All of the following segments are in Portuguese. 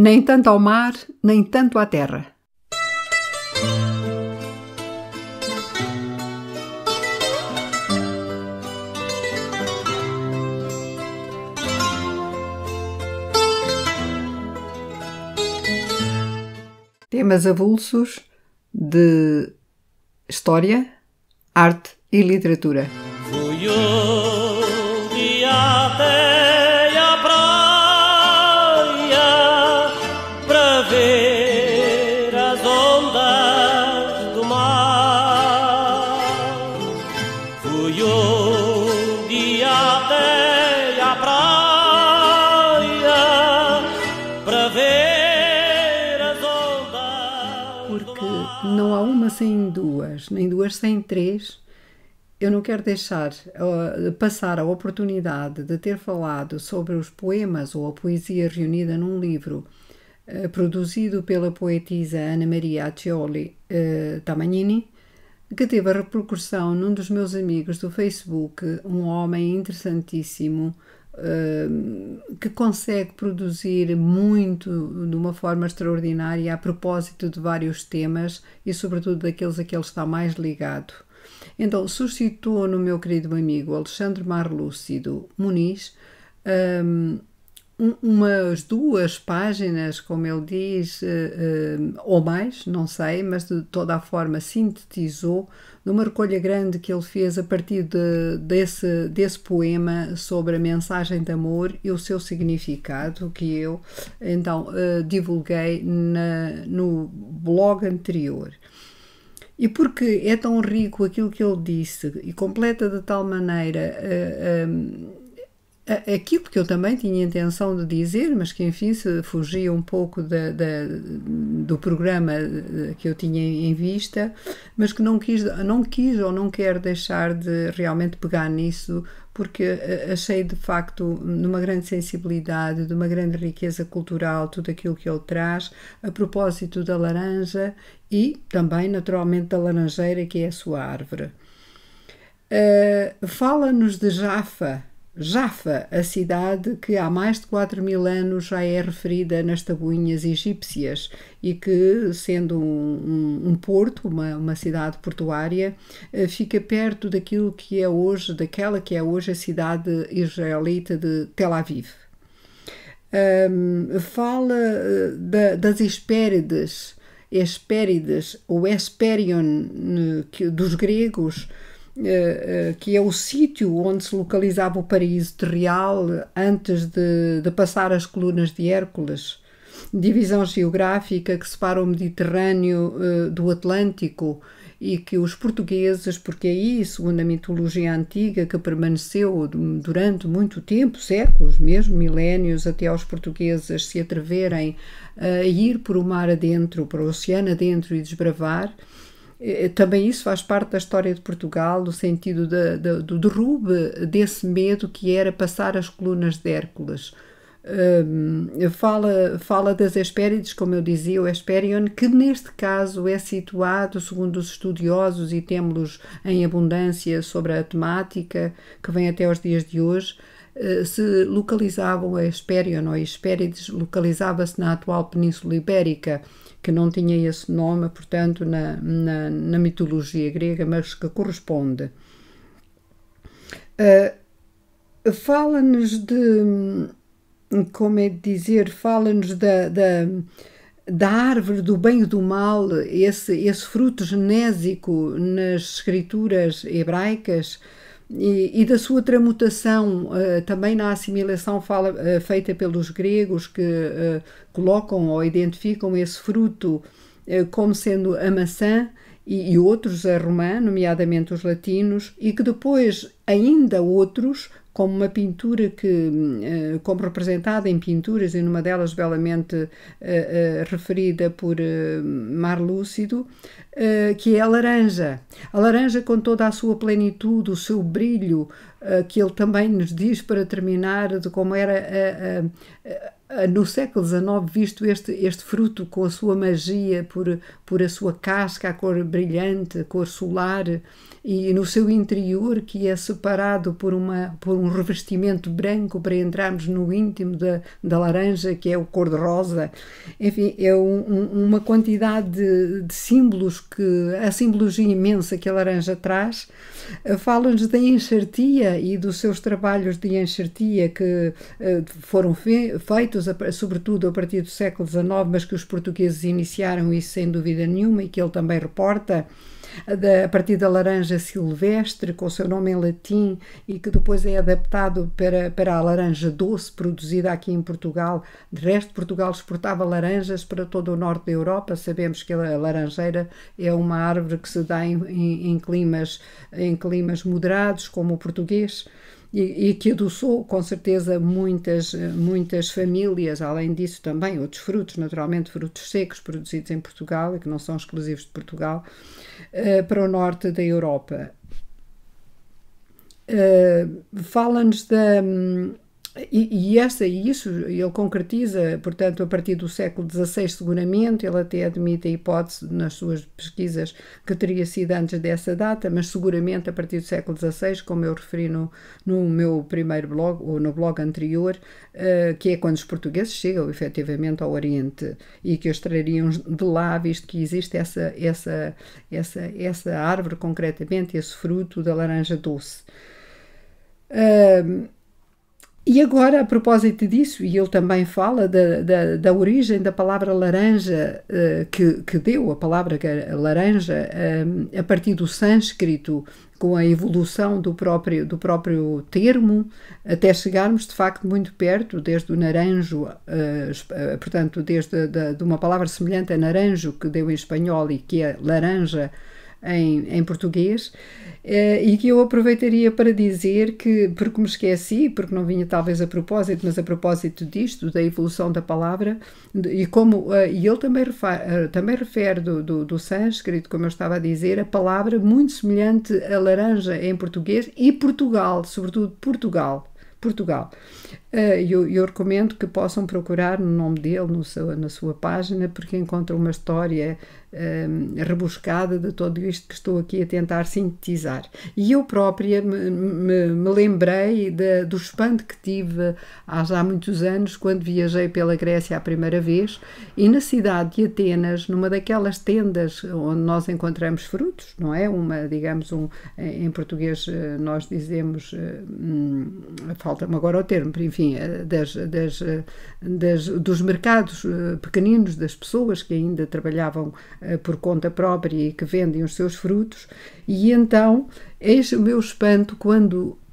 Nem tanto ao mar, nem tanto à terra. Temas avulsos de história, arte e literatura. Fui um dia até à praia para ver as ondas do mar. Fui um dia até à praia para ver as ondas do Porque mar. não há uma sem duas, nem duas sem três. Eu não quero deixar passar a oportunidade de ter falado sobre os poemas ou a poesia reunida num livro produzido pela poetisa Ana Maria Accioli Tamagnini, que teve a repercussão num dos meus amigos do Facebook, um homem interessantíssimo que consegue produzir muito de uma forma extraordinária a propósito de vários temas e sobretudo daqueles a que ele está mais ligado. Então, suscitou no meu querido amigo Alexandre Marlúcido Muniz umas 2 páginas, como ele diz, ou mais, não sei, mas de toda a forma sintetizou numa recolha grande que ele fez a partir desse poema sobre a mensagem de amor e o seu significado, que eu então divulguei no blog anterior. E porque é tão rico aquilo que ele disse e completa de tal maneira aquilo que eu também tinha intenção de dizer, mas que enfim se fugia um pouco do programa que eu tinha em vista, mas que não quis ou não quero deixar de realmente pegar nisso, porque achei de facto numa grande sensibilidade, de uma grande riqueza cultural, tudo aquilo que ele traz a propósito da laranja e também naturalmente da laranjeira, que é a sua árvore. Fala-nos de Jaffa, a cidade que há mais de 4.000 anos já é referida nas tabuinhas egípcias e que, sendo um porto, uma cidade portuária, fica perto daquela que é hoje a cidade israelita de Tel Aviv. Fala das Hespérides ou Hesperion dos gregos, que é o sítio onde se localizava o paraíso terreal antes de passar as colunas de Hércules, divisão geográfica que separa o Mediterrâneo do Atlântico e que os portugueses, porque aí, segundo a mitologia antiga, que permaneceu durante muito tempo, séculos mesmo, milénios, até aos portugueses se atreverem a ir por o mar adentro, para o oceano adentro e desbravar. Também isso faz parte da história de Portugal, no sentido do derrube desse medo que era passar as colunas de Hércules. Fala das Hespérides, como eu dizia, o Hesperion, que neste caso é situado, segundo os estudiosos, e temos-los em abundância sobre a temática, que vem até aos dias de hoje, se localizavam a Hesperion ou Hespérides, localizava-se na atual Península Ibérica, que não tinha esse nome, portanto, na mitologia grega, mas que corresponde. Fala-nos fala-nos da árvore do bem e do mal, esse fruto genésico nas escrituras hebraicas, e da sua tramutação também na assimilação feita pelos gregos, que colocam ou identificam esse fruto como sendo a maçã, e outros a romã, nomeadamente os latinos, e que depois ainda outros, como uma pintura como representada em pinturas, e numa delas belamente referida por Marlúcido, que é a laranja. A laranja com toda a sua plenitude, o seu brilho, que ele também nos diz para terminar, de como era no século XIX, visto este fruto com a sua magia, por a sua casca, a cor brilhante, a cor solar, e no seu interior, que é separado por um revestimento branco para entrarmos no íntimo da laranja, que é o cor-de-rosa. Enfim, é uma quantidade de símbolos, a simbologia imensa que a laranja traz. Fala-nos da enxertia e dos seus trabalhos de enxertia que foram feitos, sobretudo a partir do século XIX, mas que os portugueses iniciaram isso sem dúvida nenhuma, e que ele também reporta, a partir da laranja silvestre, com o seu nome em latim, e que depois é adaptado para a laranja doce, produzida aqui em Portugal. De resto, Portugal exportava laranjas para todo o norte da Europa. Sabemos que a laranjeira é uma árvore que se dá em climas moderados, como o português, e que adoçou com certeza muitas famílias. Além disso, também outros frutos, naturalmente frutos secos produzidos em Portugal e que não são exclusivos de Portugal, para o norte da Europa. Fala-nos isso ele concretiza, portanto, a partir do século XVI, seguramente. Ele até admite a hipótese nas suas pesquisas que teria sido antes dessa data, mas seguramente a partir do século XVI, como eu referi no meu primeiro blog, ou no blog anterior, que é quando os portugueses chegam efetivamente ao Oriente, e que os trariam de lá, visto que existe essa árvore, concretamente, esse fruto da laranja doce. E agora, a propósito disso, e ele também fala da origem da palavra laranja, que deu a palavra laranja a partir do sânscrito, com a evolução do próprio termo, até chegarmos de facto muito perto, desde o naranjo, portanto, de uma palavra semelhante a naranjo, que deu em espanhol, e que é laranja em português, e que eu aproveitaria para dizer que, porque me esqueci, porque não vinha talvez a propósito, mas a propósito disto, da evolução da palavra, e ele também refere do sânscrito, como eu estava a dizer, a palavra muito semelhante a laranja em português, e Portugal, sobretudo Portugal. Eu recomendo que possam procurar no nome dele, na sua página, porque encontram uma história rebuscada de tudo isto que estou aqui a tentar sintetizar. E eu própria me lembrei do espanto que tive há já muitos anos, quando viajei pela Grécia a primeira vez, e na cidade de Atenas, numa daquelas tendas onde nós encontramos frutos, não é? Digamos, em português nós dizemos, falta-me agora o termo, enfim, dos mercados pequeninos, das pessoas que ainda trabalhavam por conta própria e que vendem os seus frutos. E então, eis o meu espanto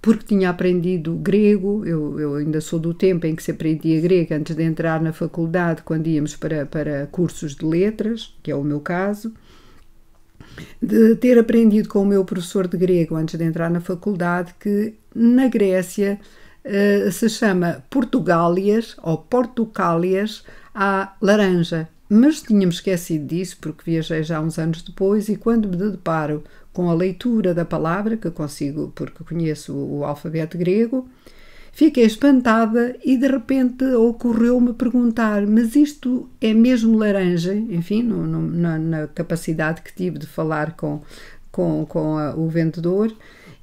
porque tinha aprendido grego. Eu ainda sou do tempo em que se aprendia grego antes de entrar na faculdade, quando íamos para cursos de letras, que é o meu caso, de ter aprendido com o meu professor de grego antes de entrar na faculdade, que na Grécia se chama Portugálias ou Portucálias à laranja. Mas tínhamos esquecido disso, porque viajei já uns anos depois, e quando me deparo com a leitura da palavra, que consigo, porque conheço o alfabeto grego, fiquei espantada e de repente ocorreu-me perguntar: mas isto é mesmo laranja? Enfim, na capacidade que tive de falar com o vendedor,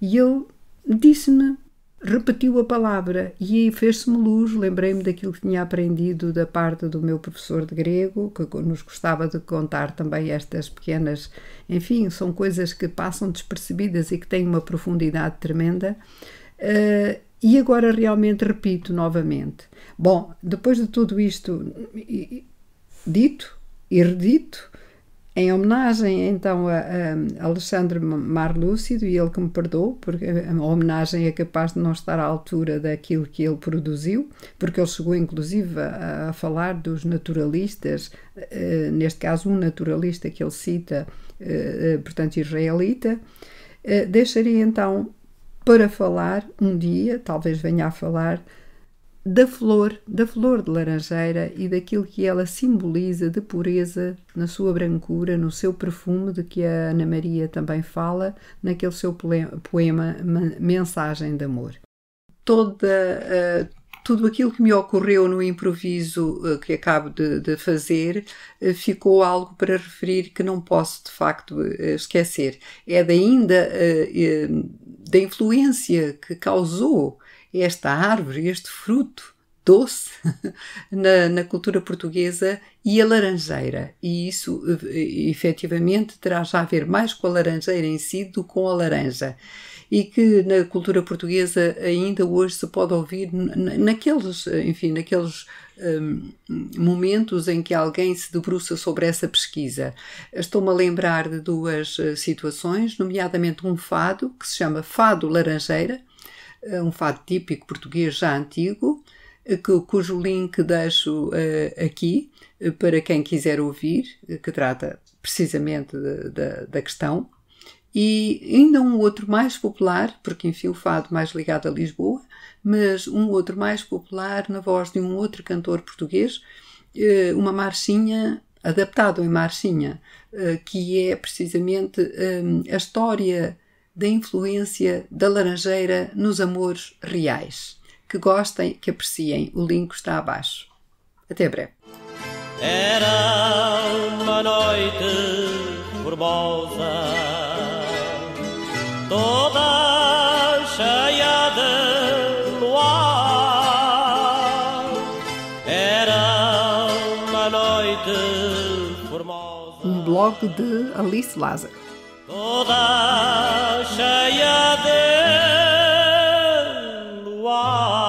e ele disse-me, repetiu a palavra, e aí fez-se-me luz. Lembrei-me daquilo que tinha aprendido da parte do meu professor de grego, que nos gostava de contar também estas pequenas, enfim, são coisas que passam despercebidas e que têm uma profundidade tremenda. E agora realmente repito novamente. Bom, depois de tudo isto dito e redito, em homenagem então a Alexandre Marlúcido, e ele que me perdoou, porque a homenagem é capaz de não estar à altura daquilo que ele produziu, porque ele chegou inclusive a falar dos naturalistas, neste caso um naturalista que ele cita, portanto israelita. Deixarei então para falar um dia, talvez venha a falar, da flor de laranjeira e daquilo que ela simboliza de pureza, na sua brancura, no seu perfume, de que a Ana Maria também fala naquele seu poema Mensagem de Amor. tudo aquilo que me ocorreu no improviso que acabo de fazer ficou algo para referir que não posso de facto esquecer. É da influência que causou esta árvore, este fruto doce na cultura portuguesa e a laranjeira. E isso efetivamente terá já a ver mais com a laranjeira em si do que com a laranja. E que na cultura portuguesa ainda hoje se pode ouvir naqueles momentos em que alguém se debruça sobre essa pesquisa. Estou-me a lembrar de duas situações, nomeadamente um fado que se chama Fado Laranjeira, um fado típico português já antigo, cujo link deixo aqui para quem quiser ouvir, que trata precisamente da questão. E ainda um outro mais popular, porque enfim o fado mais ligado a Lisboa, mas um outro mais popular na voz de um outro cantor português, uma marchinha, adaptado em marchinha, que é precisamente a história da influência da laranjeira nos amores reais. Que gostem, que apreciem. O link está abaixo. Até breve. Era uma noite formosa, toda cheia de luar. Era uma noite formosa. Um blog de Alice Lázaro. Toda cheia de luar.